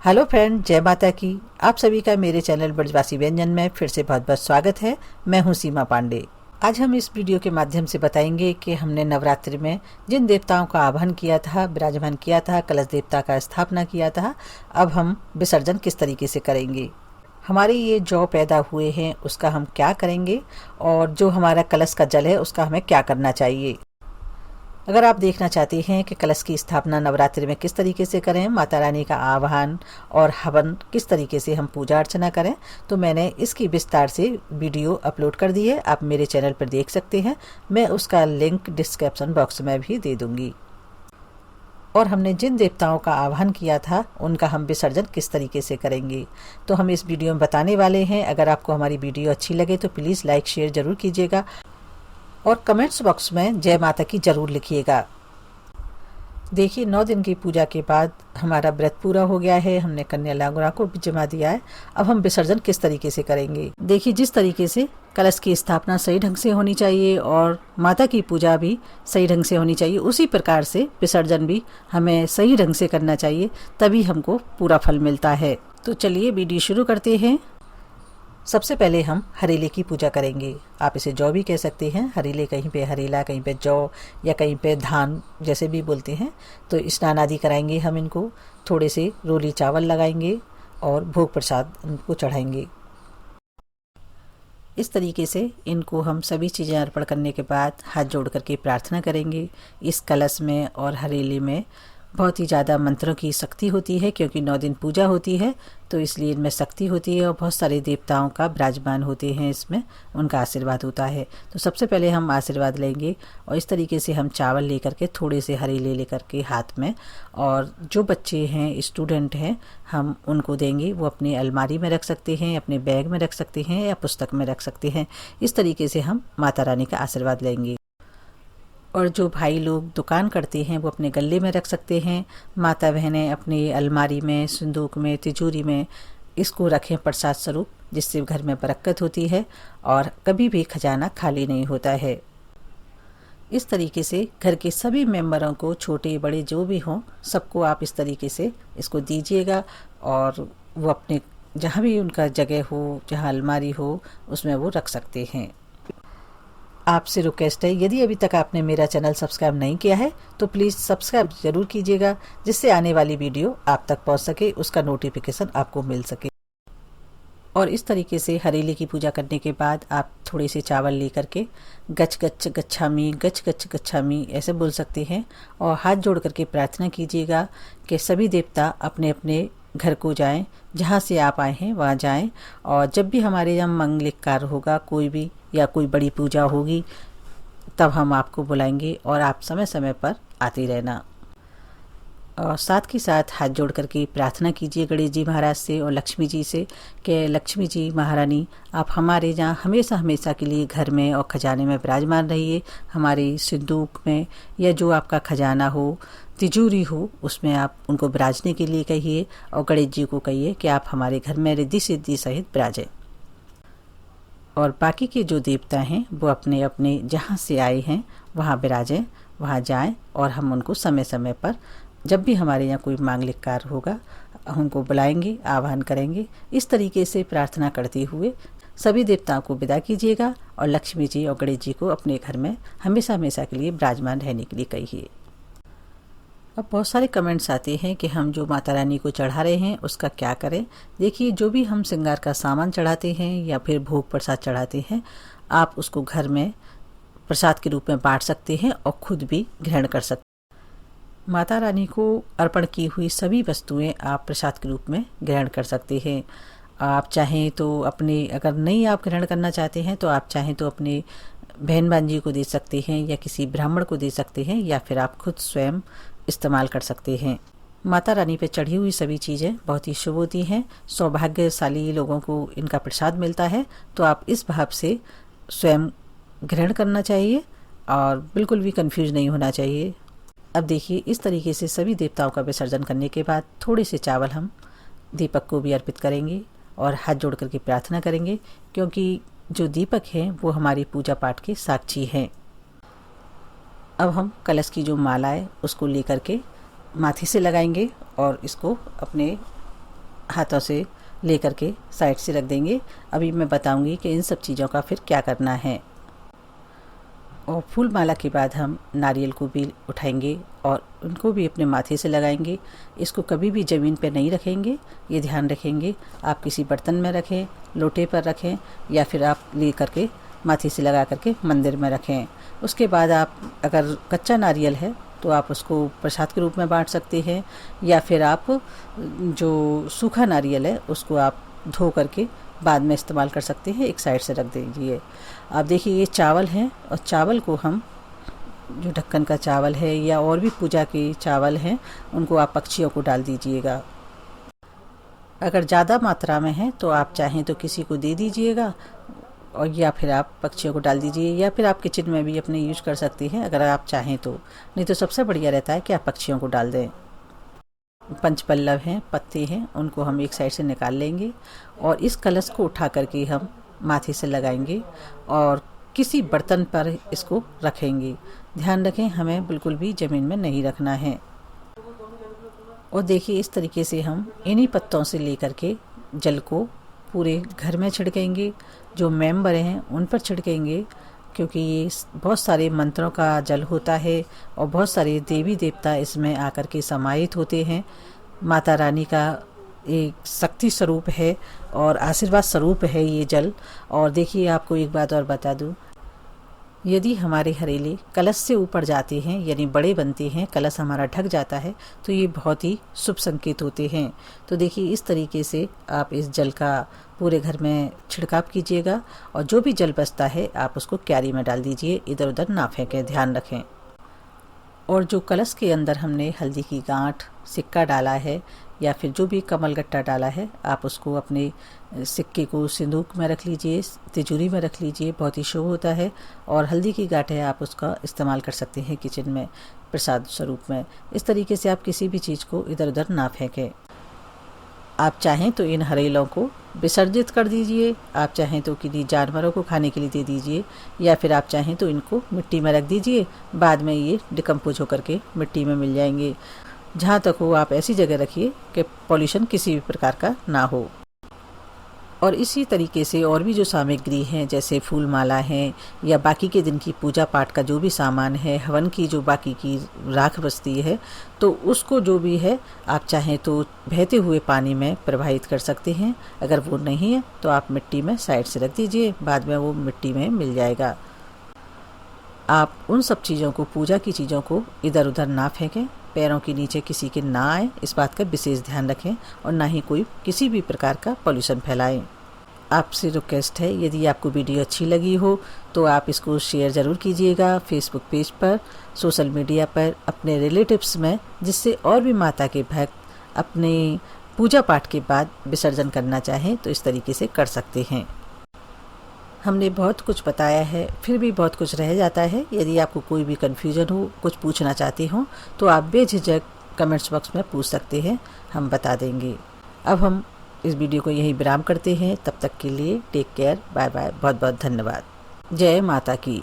Hello friend, जय माता की। आप सभी का मेरे चैनल ब्रजवासी व्यंजन में फिर से बहुत बहुत स्वागत है। मैं हूं सीमा पांडे। आज हम इस वीडियो के माध्यम से बताएंगे कि हमने नवरात्रि में जिन देवताओं का आवाहन किया था, विराजमान किया था, कलश देवता का स्थापना किया था, अब हम विसर्जन किस तरीके से करेंगे। हमारे ये जौ पैदा हुए हैं उसका हम क्या करेंगे, और जो हमारा कलश का जल है उसका हमें क्या करना चाहिए। अगर आप देखना चाहते हैं कि कलश की स्थापना नवरात्रि में किस तरीके से करें, माता रानी का आवाहन और हवन किस तरीके से हम पूजा अर्चना करें, तो मैंने इसकी विस्तार से वीडियो अपलोड कर दी है। आप मेरे चैनल पर देख सकते हैं। मैं उसका लिंक डिस्क्रिप्शन बॉक्स में भी दे दूंगी। और हमने जिन देवताओं का आवाहन किया था उनका हम विसर्जन किस तरीके से करेंगे, तो हम इस वीडियो में बताने वाले हैं। अगर आपको हमारी वीडियो अच्छी लगे तो प्लीज़ लाइक शेयर ज़रूर कीजिएगा और कमेंट्स बॉक्स में जय माता की जरूर लिखिएगा। देखिए, 9 दिन की पूजा के बाद हमारा व्रत पूरा हो गया है। हमने कन्या लांगुरा को भी जमा दिया है। अब हम विसर्जन किस तरीके से करेंगे। देखिए, जिस तरीके से कलश की स्थापना सही ढंग से होनी चाहिए और माता की पूजा भी सही ढंग से होनी चाहिए, उसी प्रकार से विसर्जन भी हमें सही ढंग से करना चाहिए, तभी हमको पूरा फल मिलता है। तो चलिए वीडियो शुरू करते हैं। सबसे पहले हम हरेले की पूजा करेंगे। आप इसे जौ भी कह सकते हैं। हरेले, कहीं पे हरेला, कहीं पे जौ या कहीं पे धान, जैसे भी बोलते हैं। तो स्नान आदि कराएंगे हम इनको। थोड़े से रोली चावल लगाएंगे और भोग प्रसाद उनको चढ़ाएंगे। इस तरीके से इनको हम सभी चीज़ें अर्पण करने के बाद हाथ जोड़ करके प्रार्थना करेंगे। इस कलश में और हरेले में बहुत ही ज़्यादा मंत्रों की शक्ति होती है, क्योंकि 9 दिन पूजा होती है, तो इसलिए इनमें शक्ति होती है और बहुत सारे देवताओं का विराजमान होते हैं इसमें, उनका आशीर्वाद होता है। तो सबसे पहले हम आशीर्वाद लेंगे और इस तरीके से हम चावल लेकर के, थोड़े से हरेले लेकर के हाथ में, और जो बच्चे हैं, स्टूडेंट हैं, हम उनको देंगे। वो अपनी अलमारी में रख सकते हैं, अपने बैग में रख सकते हैं या पुस्तक में रख सकते हैं। इस तरीके से हम माता रानी का आशीर्वाद लेंगे। और जो भाई लोग दुकान करते हैं वो अपने गले में रख सकते हैं। माता बहनें अपनी अलमारी में, संदूक में, तिजोरी में इसको रखें प्रसाद स्वरूप, जिससे घर में बरकत होती है और कभी भी खजाना खाली नहीं होता है। इस तरीके से घर के सभी मेंबरों को, छोटे बड़े जो भी हों, सबको आप इस तरीके से इसको दीजिएगा और वो अपने जहाँ भी उनका जगह हो, जहाँ अलमारी हो, उसमें वो रख सकते हैं। आपसे रिक्वेस्ट है, यदि अभी तक आपने मेरा चैनल सब्सक्राइब नहीं किया है तो प्लीज़ सब्सक्राइब ज़रूर कीजिएगा, जिससे आने वाली वीडियो आप तक पहुंच सके, उसका नोटिफिकेशन आपको मिल सके। और इस तरीके से हरेले की पूजा करने के बाद आप थोड़े से चावल लेकर के गच गच गच्छामी, गच गच गच्छामी ऐसे बोल सकते हैं और हाथ जोड़ करके प्रार्थना कीजिएगा कि सभी देवता अपने अपने घर को जाएं, जहाँ से आप आए हैं वहाँ जाएं। और जब भी हमारे यहाँ मंगलिक कार्य होगा, कोई भी या कोई बड़ी पूजा होगी, तब हम आपको बुलाएंगे और आप समय समय पर आते रहना। और साथ के साथ हाथ जोड़ करके प्रार्थना कीजिए गणेश जी महाराज से और लक्ष्मी जी से कि लक्ष्मी जी महारानी, आप हमारे यहाँ हमेशा हमेशा के लिए घर में और खजाने में विराजमान रहिए। हमारे सिंदूक में या जो आपका खजाना हो, तिजोरी हो, उसमें आप उनको विराजने के लिए कहिए और गणेश जी को कहिए कि आप हमारे घर में रिद्धि सिद्धि सहित विराजें। और बाकी के जो देवता हैं वो अपने अपने जहाँ से आए हैं वहाँ विराजें, वहाँ जाएं और हम उनको समय समय पर, जब भी हमारे यहाँ कोई मांगलिक कार्य होगा, उनको बुलाएंगे, आह्वान करेंगे। इस तरीके से प्रार्थना करते हुए सभी देवताओं को विदा कीजिएगा और लक्ष्मी जी और गणेश जी को अपने घर में हमेशा हमेशा के लिए विराजमान रहने के लिए कहिए। अब बहुत सारे कमेंट्स आते हैं कि हम जो माता रानी को चढ़ा रहे हैं उसका क्या करें। देखिए, जो भी हम श्रृंगार का सामान चढ़ाते हैं या फिर भोग प्रसाद चढ़ाते हैं, आप उसको घर में प्रसाद के रूप में बांट सकते हैं और खुद भी ग्रहण कर सकते हैं। माता रानी को अर्पण की हुई सभी वस्तुएं आप प्रसाद के रूप में ग्रहण कर सकते हैं। आप चाहें तो अपने, अगर नहीं आप ग्रहण करना चाहते हैं तो आप चाहें तो अपने बहन भांजी को दे सकते हैं या किसी ब्राह्मण को दे सकते हैं, या फिर आप खुद स्वयं इस्तेमाल कर सकते हैं। माता रानी पे चढ़ी हुई सभी चीज़ें बहुत ही शुभ होती हैं। सौभाग्यशाली लोगों को इनका प्रसाद मिलता है, तो आप इस भाव से स्वयं ग्रहण करना चाहिए और बिल्कुल भी कंफ्यूज नहीं होना चाहिए। अब देखिए, इस तरीके से सभी देवताओं का विसर्जन करने के बाद थोड़े से चावल हम दीपक को भी अर्पित करेंगे और हाथ जोड़ करके प्रार्थना करेंगे, क्योंकि जो दीपक हैं वो हमारी पूजा पाठ के साक्षी हैं। अब हम कलश की जो माला है उसको लेकर के माथे से लगाएंगे और इसको अपने हाथों से लेकर के साइड से रख देंगे। अभी मैं बताऊंगी कि इन सब चीज़ों का फिर क्या करना है। और फूल माला के बाद हम नारियल को भी उठाएंगे और उनको भी अपने माथे से लगाएंगे। इसको कभी भी ज़मीन पे नहीं रखेंगे, ये ध्यान रखेंगे। आप किसी बर्तन में रखें, लोटे पर रखें, या फिर आप ले करके माथे से लगा करके मंदिर में रखें। उसके बाद आप अगर कच्चा नारियल है तो आप उसको प्रसाद के रूप में बांट सकते हैं, या फिर आप जो सूखा नारियल है उसको आप धो करके बाद में इस्तेमाल कर सकते हैं, एक साइड से रख दीजिए। आप देखिए ये चावल हैं, और चावल को हम जो ढक्कन का चावल है या और भी पूजा के चावल हैं उनको आप पक्षियों को डाल दीजिएगा। अगर ज़्यादा मात्रा में है तो आप चाहें तो किसी को दे दीजिएगा, और या फिर आप पक्षियों को डाल दीजिए, या फिर आप किचन में भी अपने यूज कर सकते हैं अगर आप चाहें तो। नहीं तो सबसे बढ़िया रहता है कि आप पक्षियों को डाल दें। पंचपल्लव हैं, पत्ते हैं, उनको हम एक साइड से निकाल लेंगे और इस कलश को उठा करके हम माथे से लगाएंगे और किसी बर्तन पर इसको रखेंगे। ध्यान रखें, हमें बिल्कुल भी ज़मीन में नहीं रखना है। और देखिए इस तरीके से हम इन्हीं पत्तों से लेकर के जल को पूरे घर में छिड़केंगे, जो मेंबर हैं उन पर छिड़केंगे, क्योंकि ये बहुत सारे मंत्रों का जल होता है और बहुत सारे देवी देवता इसमें आकर के समाहित होते हैं। माता रानी का एक शक्ति स्वरूप है और आशीर्वाद स्वरूप है ये जल। और देखिए आपको एक बात और बता दूं, यदि हमारे हरेले कलश से ऊपर जाते हैं यानी बड़े बनते हैं, कलश हमारा ढक जाता है, तो ये बहुत ही शुभ संकेत होते हैं। तो देखिए इस तरीके से आप इस जल का पूरे घर में छिड़काव कीजिएगा, और जो भी जल बचता है आप उसको क्यारी में डाल दीजिए, इधर उधर ना फेंकें, ध्यान रखें। और जो कलश के अंदर हमने हल्दी की गांठ, सिक्का डाला है या फिर जो भी कमलगट्टा डाला है, आप उसको अपने सिक्के को सिंदूक में रख लीजिए, तिजोरी में रख लीजिए, बहुत ही शुभ होता है। और हल्दी की गांठ है, आप उसका इस्तेमाल कर सकते हैं किचन में प्रसाद स्वरूप में। इस तरीके से आप किसी भी चीज़ को इधर उधर ना फेंकें। आप चाहें तो इन हरेलों को विसर्जित कर दीजिए, आप चाहें तो किन्हीं जानवरों को खाने के लिए दे दीजिए, या फिर आप चाहें तो इनको मिट्टी में रख दीजिए, बाद में ये डिकम्पोज होकर के मिट्टी में मिल जाएंगे। जहाँ तक हो आप ऐसी जगह रखिए कि पॉल्यूशन किसी भी प्रकार का ना हो। और इसी तरीके से और भी जो सामग्री हैं, जैसे फूल माला हैं या बाकी के दिन की पूजा पाठ का जो भी सामान है, हवन की जो बाकी की राख बचती है, तो उसको जो भी है आप चाहें तो बहते हुए पानी में प्रवाहित कर सकते हैं। अगर वो नहीं है तो आप मिट्टी में साइड से रख दीजिए, बाद में वो मिट्टी में मिल जाएगा। आप उन सब चीज़ों को, पूजा की चीज़ों को इधर उधर ना फेंकें, पैरों के नीचे किसी के ना आए, इस बात का विशेष ध्यान रखें, और ना ही कोई किसी भी प्रकार का पॉल्यूशन फैलाएं। आपसे रिक्वेस्ट है, यदि आपको वीडियो अच्छी लगी हो तो आप इसको शेयर ज़रूर कीजिएगा फेसबुक पेज पर, सोशल मीडिया पर, अपने रिलेटिव्स में, जिससे और भी माता के भक्त अपने पूजा पाठ के बाद विसर्जन करना चाहें तो इस तरीके से कर सकते हैं। हमने बहुत कुछ बताया है, फिर भी बहुत कुछ रह जाता है। यदि आपको कोई भी कन्फ्यूजन हो, कुछ पूछना चाहते हो, तो आप बेझिझक कमेंट्स बॉक्स में पूछ सकते हैं, हम बता देंगे। अब हम इस वीडियो को यहीं विराम करते हैं। तब तक के लिए टेक केयर, बाय बाय, बहुत बहुत धन्यवाद। जय माता की।